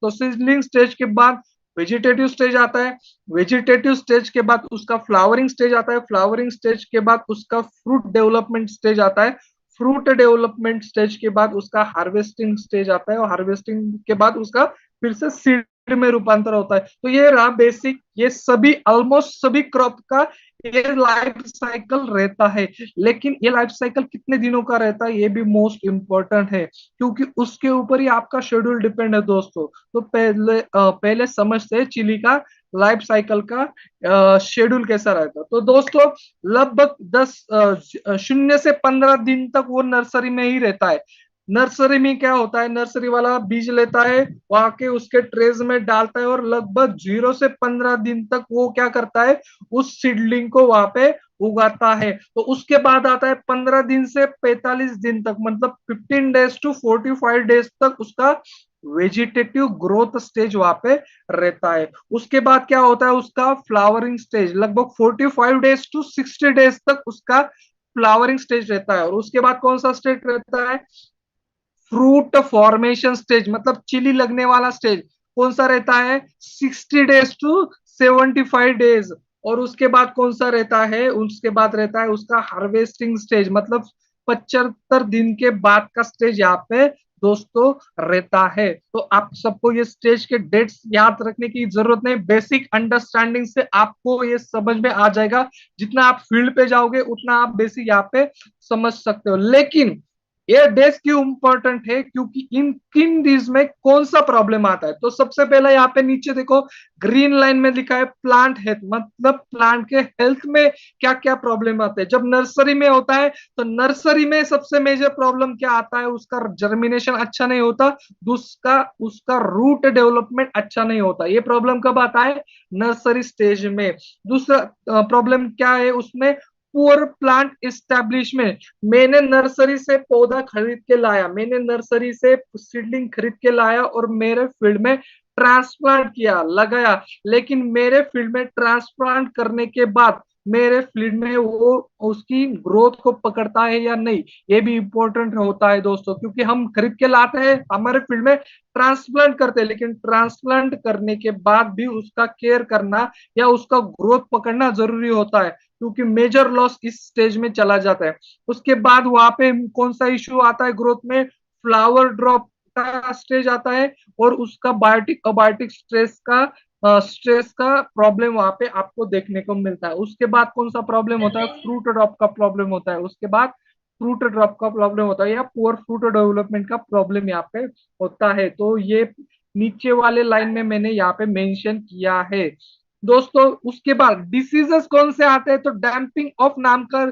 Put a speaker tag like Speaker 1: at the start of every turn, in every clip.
Speaker 1: तो seedling stage के बाद वेजिटेटिव स्टेज आता है, वेजिटेटिव स्टेज के बाद उसका फ्लावरिंग स्टेज आता है, फ्लावरिंग स्टेज के बाद उसका फ्रूट डेवलपमेंट स्टेज आता है, फ्रूट डेवलपमेंट स्टेज के बाद उसका हार्वेस्टिंग स्टेज आता है, और हार्वेस्टिंग के बाद उसका फिर से सीड में रूपांतर होता है। तो ये रहा बेसिक, ये सभी ऑलमोस्ट सभी क्रॉप का ये लाइफ साइकिल रहता है। लेकिन ये लाइफ साइकिल कितने दिनों का रहता है ये भी मोस्ट इंपॉर्टेंट है, क्योंकि उसके ऊपर ही आपका शेड्यूल डिपेंड है दोस्तों। तो पहले समझते हैं चिली का लाइफ साइकिल का शेड्यूल कैसा रहता है। तो दोस्तों लगभग 0 से 15 दिन तक वो नर्सरी में ही रहता है। नर्सरी में क्या होता है, नर्सरी वाला बीज लेता है, वहां के उसके ट्रेज में डालता है, और लगभग 0 से 15 दिन तक वो क्या करता है, उस सीडलिंग को वहां पे उगाता है। तो उसके बाद आता है 15 दिन से 45 दिन तक, मतलब 15 days to 45 days तक उसका वेजिटेटिव ग्रोथ स्टेज वहां पे रहता है। उसके बाद क्या होता है, उसका फ्लावरिंग स्टेज लगभग 45 days to 60 days तक उसका फ्लावरिंग स्टेज रहता है। और उसके बाद कौन सा स्टेज रहता है, फ्रूट फॉर्मेशन स्टेज, मतलब चिली लगने वाला स्टेज कौन सा रहता है, 60 days to 75 days। और उसके बाद कौन सा रहता है, उसके बाद रहता है उसका हार्वेस्टिंग स्टेज, मतलब 75 दिन के बाद का स्टेज यहाँ पे दोस्तों रहता है। तो आप सबको ये स्टेज के डेट्स याद रखने की जरूरत नहीं, बेसिक अंडरस्टैंडिंग से आपको ये समझ में आ जाएगा। जितना आप फील्ड पे जाओगे उतना आप बेसिक यहाँ पे समझ सकते हो। लेकिन ये डेज क्यों इंपॉर्टेंट है, क्योंकि इन किन डेज में कौन सा प्रॉब्लम आता है। तो सबसे पहला यहाँ पे नीचे देखो ग्रीन लाइन में लिखा है प्लांट हेल्थ, मतलब प्लांट के हेल्थ में क्या क्या प्रॉब्लम आते हैं। जब नर्सरी में होता है तो नर्सरी में सबसे मेजर प्रॉब्लम क्या आता है, उसका जर्मिनेशन अच्छा नहीं होता, दूसरा उसका रूट डेवलपमेंट अच्छा नहीं होता। ये प्रॉब्लम कब आता है, नर्सरी स्टेज में। दूसरा प्रॉब्लम क्या है उसमें, पुअर प्लांट एस्टेब्लिशमेंट। मैंने नर्सरी से पौधा खरीद के लाया, मैंने नर्सरी से सीडलिंग खरीद के लाया और मेरे फील्ड में ट्रांसप्लांट किया, लगाया, लेकिन मेरे फील्ड में ट्रांसप्लांट करने के बाद मेरे फील्ड में वो उसकी ग्रोथ को पकड़ता है या नहीं, ये भी इंपॉर्टेंट होता है दोस्तों। क्योंकि हम खरीद के लाते हैं, हमारे फील्ड में ट्रांसप्लांट करते हैं, लेकिन ट्रांसप्लांट करने के बाद भी उसका केयर करना या उसका ग्रोथ पकड़ना जरूरी होता है, क्योंकि मेजर लॉस इस स्टेज में चला जाता है। उसके बाद वहां पे कौन सा इश्यू आता है ग्रोथ में, फ्लावर ड्रॉप का स्टेज आता है, और उसका बायोटिक अबायोटिक स्ट्रेस का प्रॉब्लम वहां पे आपको देखने को मिलता है। उसके बाद कौन सा प्रॉब्लम होता है, फ्रूट ड्रॉप का प्रॉब्लम होता है। उसके बाद फ्रूट ड्रॉप का प्रॉब्लम होता है, या पुअर फ्रूट डेवलपमेंट का प्रॉब्लम यहाँ पे होता है। तो ये नीचे वाले लाइन में मैंने यहाँ पे मेंशन किया है दोस्तों। उसके बाद डिसीजेस कौन से आते हैं, तो डैम्पिंग ऑफ नाम का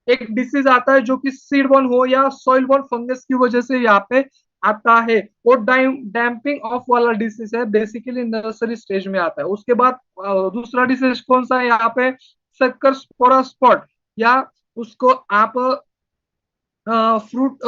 Speaker 1: एक डिसीज आता है, जो कि सीड बॉर्न हो या सॉइल बॉर्न फंगस की वजह से यहाँ पे आता है। और डैम्पिंग ऑफ वाला डिसीज है, बेसिकली नर्सरी स्टेज में आता है। उसके बाद दूसरा डिसीज कौन सा है यहाँ पे, सक्कर स्पोरा स्पॉट, या उसको आप फ्रूट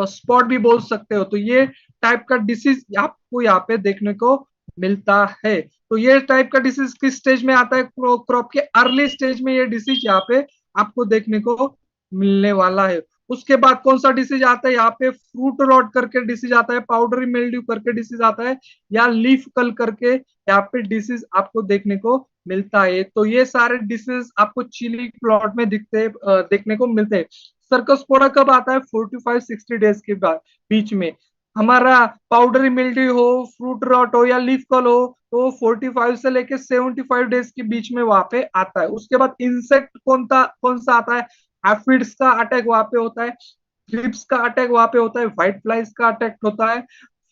Speaker 1: स्पॉट भी बोल सकते हो। तो ये टाइप का डिसीज आपको यहाँ पे देखने को मिलता है। तो ये टाइप का डिसीज किस स्टेज में आता है, क्रॉप के अर्ली स्टेज में ये डिसीज यहाँ पे आपको देखने को मिलने वाला है। उसके बाद कौन सा डिसीज आता है यहाँ पे, फ्रूट रॉट करके डिसीज आता है, पाउडरी मिल्ड्यू करके डिसीज आता है, या लीफ कल करके यहाँ पे डिसीज आपको देखने को मिलता है। तो ये सारे डिसीज आपको चिली प्लॉट में देखने को मिलते हैं। सर्कसपोरा कब आता है, 45-60 डेज के बाद बीच में। हमारा पाउडरी मिल्ड्यू हो, फ्रूट रॉट हो या लीफ कल हो, तो 45 से लेके 75 डेज के बीच में वहां पे आता है। उसके बाद इंसेक्ट कौन सा आता है, एफिड्स का अटैक वहां पे होता है, थ्रिप्स का अटैक वहां पे होता है, व्हाइट फ्लाइज का अटैक होता है,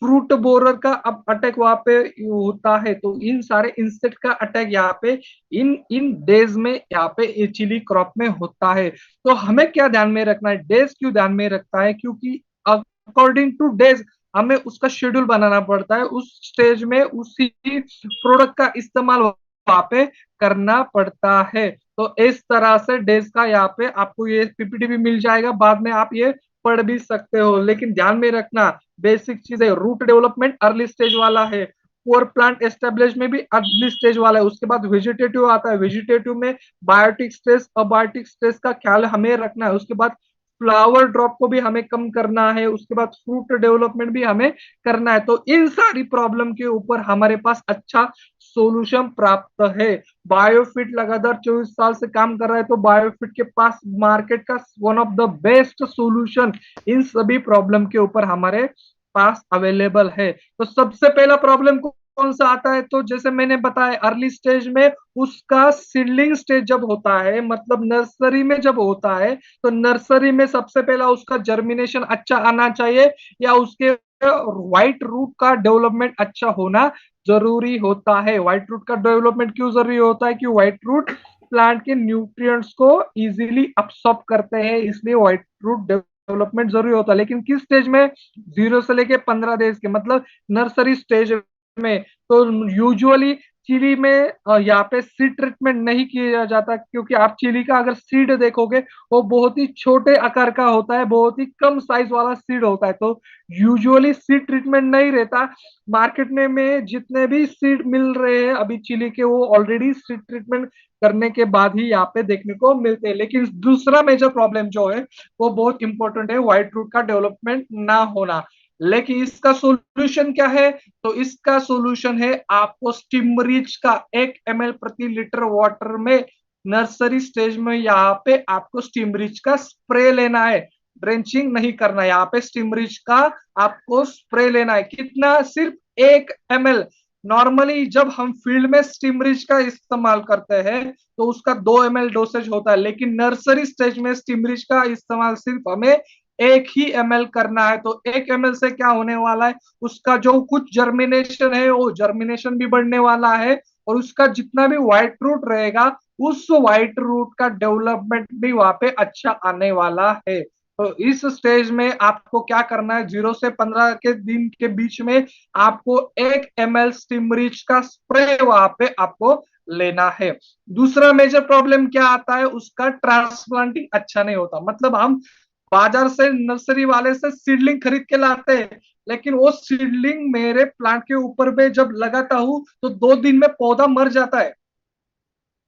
Speaker 1: फ्रूट बोरर का अब अटैक वहां पे होता है। तो इन सारे इंसेक्ट का अटैक यहाँ पे इन इन डेज में यहाँ पे चिली क्रॉप में होता है। तो हमें क्या ध्यान में रखना है, डेज क्यों ध्यान में रखता है, क्योंकि अकॉर्डिंग टू डेज हमें उसका शेड्यूल बनाना पड़ता है, उस स्टेज में उसी प्रोडक्ट का इस्तेमाल वहां पे करना पड़ता है। तो इस तरह से डेज का यहाँ पे आपको ये पीपीटी भी मिल जाएगा, बाद में आप ये पढ़ भी सकते हो। लेकिन ध्यान में रखना बेसिक चीज है, रूट डेवलपमेंट अर्ली स्टेज वाला है, पुअर प्लांट एस्टेब्लिश में भी अर्ली स्टेज वाला है। उसके बाद वेजिटेटिव आता है, वेजिटेटिव में बायोटिक स्ट्रेस अबायोटिक स्ट्रेस का ख्याल हमें रखना है। उसके बाद फ्लावर ड्रॉप को भी हमें कम करना है, उसके बाद फ्रूट डेवलपमेंट भी हमें करना है। तो इन सारी प्रॉब्लम के ऊपर हमारे पास अच्छा सोल्यूशन प्राप्त है। बायोफिट लगातार 24 साल से काम कर रहा है, तो बायोफिट के पास मार्केट का one of the best solution in सभी प्रॉब्लम के ऊपर हमारे पास अवेलेबल है। तो सबसे पहला प्रॉब्लम कौन सा आता है, तो जैसे मैंने बताया अर्ली स्टेज में उसका सीडलिंग स्टेज जब होता है, मतलब नर्सरी में जब होता है, तो नर्सरी में सबसे पहला उसका जर्मिनेशन अच्छा आना चाहिए, या उसके व्हाइट रूट का डेवलपमेंट अच्छा होना जरूरी होता है। व्हाइट रूट का डेवलपमेंट क्यों जरूरी होता है, कि व्हाइट रूट प्लांट के न्यूट्रिएंट्स को इजीली अब्सॉर्ब करते हैं, इसलिए व्हाइट रूट डेवलपमेंट जरूरी होता है। लेकिन किस स्टेज में, 0 से लेके 15 डेज के, मतलब नर्सरी स्टेज में। तो यूजुअली चिली में यहाँ पे सीड ट्रीटमेंट नहीं किया जाता, क्योंकि आप चिली का अगर सीड देखोगे वो बहुत ही छोटे आकार का होता है, बहुत ही कम साइज वाला सीड होता है। तो यूजुअली सीड ट्रीटमेंट नहीं रहता। मार्केट में जितने भी सीड मिल रहे हैं अभी चिली के, वो ऑलरेडी सीड ट्रीटमेंट करने के बाद ही यहाँ पे देखने को मिलते हैं। लेकिन दूसरा मेजर प्रॉब्लम जो है वो बहुत इंपॉर्टेंट है, व्हाइट रूट का डेवलपमेंट ना होना। लेकिन इसका सोल्यूशन क्या है, तो इसका सोल्यूशन है आपको स्टिमरिच का 1 ml प्रति लीटर वाटर में नर्सरी स्टेज में यहाँ पे आपको स्टिमरिच का स्प्रे लेना है। ड्रेंचिंग नहीं करना है, यहाँ पे स्टिमरिच का आपको स्प्रे लेना है। कितना, सिर्फ 1 ml। नॉर्मली जब हम फील्ड में स्टिमरिच का इस्तेमाल करते हैं तो उसका 2 ml डोसेज होता है, लेकिन नर्सरी स्टेज में स्टिमरिच का इस्तेमाल सिर्फ हमें 1 ही ml करना है। तो 1 ml से क्या होने वाला है, उसका जो कुछ जर्मिनेशन है वो जर्मिनेशन भी बढ़ने वाला है, और उसका जितना भी व्हाइट रूट रहेगा उस व्हाइट रूट का डेवलपमेंट भी वहां पे अच्छा आने वाला है। तो इस स्टेज में आपको क्या करना है, 0 से 15 के दिन के बीच में आपको 1 ml स्टिमरिच का स्प्रे वहां पे आपको लेना है। दूसरा मेजर प्रॉब्लम क्या आता है, उसका ट्रांसप्लांटिंग अच्छा नहीं होता। मतलब हम बाजार से नर्सरी वाले से सीडलिंग खरीद के लाते हैं, लेकिन वो सीडलिंग मेरे प्लांट के ऊपर में जब लगाता हूं तो 2 दिन में पौधा मर जाता है,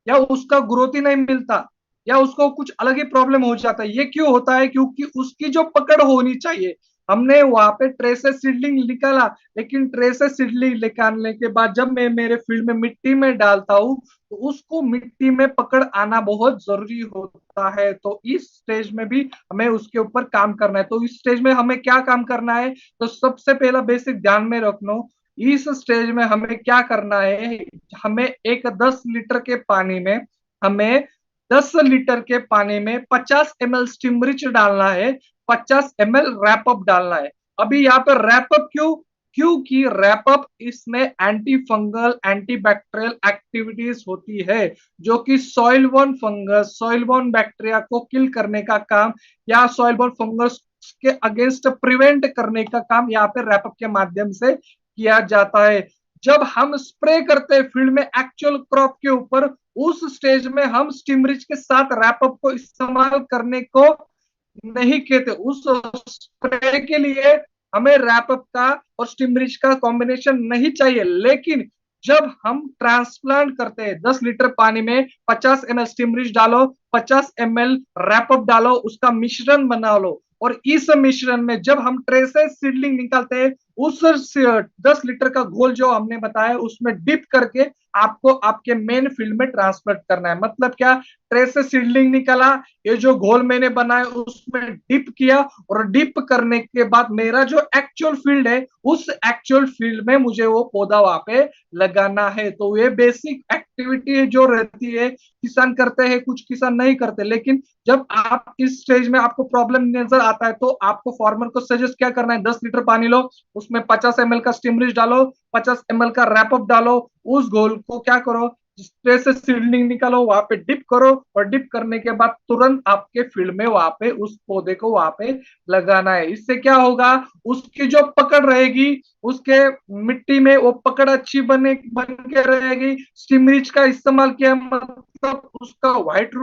Speaker 1: या उसका ग्रोथ ही नहीं मिलता, या उसको कुछ अलग ही प्रॉब्लम हो जाता है। ये क्यों होता है, क्योंकि उसकी जो पकड़ होनी चाहिए, हमने वहां पे ट्रे से सीडलिंग निकाला, लेकिन ट्रे से सीडलिंग निकालने के बाद जब मैं मेरे फील्ड में मिट्टी में डालता हूँ तो उसको मिट्टी में पकड़ आना बहुत जरूरी होता है। तो इस स्टेज में भी हमें उसके ऊपर काम करना है। तो इस स्टेज में हमें क्या काम करना है, तो सबसे पहला बेसिक ध्यान में रखना, इस स्टेज में हमें क्या करना है, हमें एक 10 लीटर के पानी में, हमें 10 लीटर के पानी में 50 ml स्टिमरिच डालना है, 50 ml रैपअप डालना है। अभी यहाँ पर रैपअप क्यों, क्योंकि रैपअप इसमें anti fungal anti bacterial activities होती है, जो कि soil borne fungus soil borne bacteria को किल करने का काम, या सॉइल बोर्न फंगस के अगेंस्ट प्रिवेंट करने का काम यहाँ पे रैपअप के माध्यम से किया जाता है। जब हम स्प्रे करते हैं फील्ड में एक्चुअल क्रॉप के ऊपर, उस स्टेज में हम स्टिमरिच के साथ रैपअप को इस्तेमाल करने को नहीं कहते। उस स्प्रे के लिए हमें रैपअप का और स्टिमरिच का कॉम्बिनेशन नहीं चाहिए। लेकिन जब हम ट्रांसप्लांट करते हैं, 10 लीटर पानी में 50 ml स्टिमरिच डालो, 50 ml रैपअप डालो, उसका मिश्रण बना लो, और इस मिश्रण में जब हम ट्रे से सीडलिंग निकालते हैं, उस 10 लीटर का घोल जो हमने बताया उसमें डिप करके आपको आपके मेन फील्ड में ट्रांसफर करना है। मतलब क्या, ट्रे से सीडलिंग निकाला, ये जो घोल मैंने बनाया उसमें डिप किया, और डिप करने के बाद मेरा जो एक्चुअल फील्ड है उस एक्चुअल फील्ड में मुझे वो पौधा वहां पे लगाना है। तो ये बेसिक एक्टिविटी जो रहती है, किसान करते हैं, कुछ किसान नहीं करते। लेकिन जब आप इस स्टेज में आपको प्रॉब्लम नजर आता है तो आपको फार्मर को सजेस्ट क्या करना है, 10 लीटर पानी लो, उसमें 50 ml का स्टिमरिच डालो, 50 ml का रैपअप डालो, उस घोल को क्या करो, स्प्रे से सीडलिंग निकालो, वहां पे डिप करो, और डिप करने के बाद तुरंत आपके फील्ड में वहां पे उस पौधे को वहां पे लगाना है। इससे क्या होगा, उसकी जो पकड़ रहेगी, उसके मिट्टी में वो पकड़ अच्छी बन के रहेगी। स्टिमरिच का इस्तेमाल किया मतलब उसका व्हाइट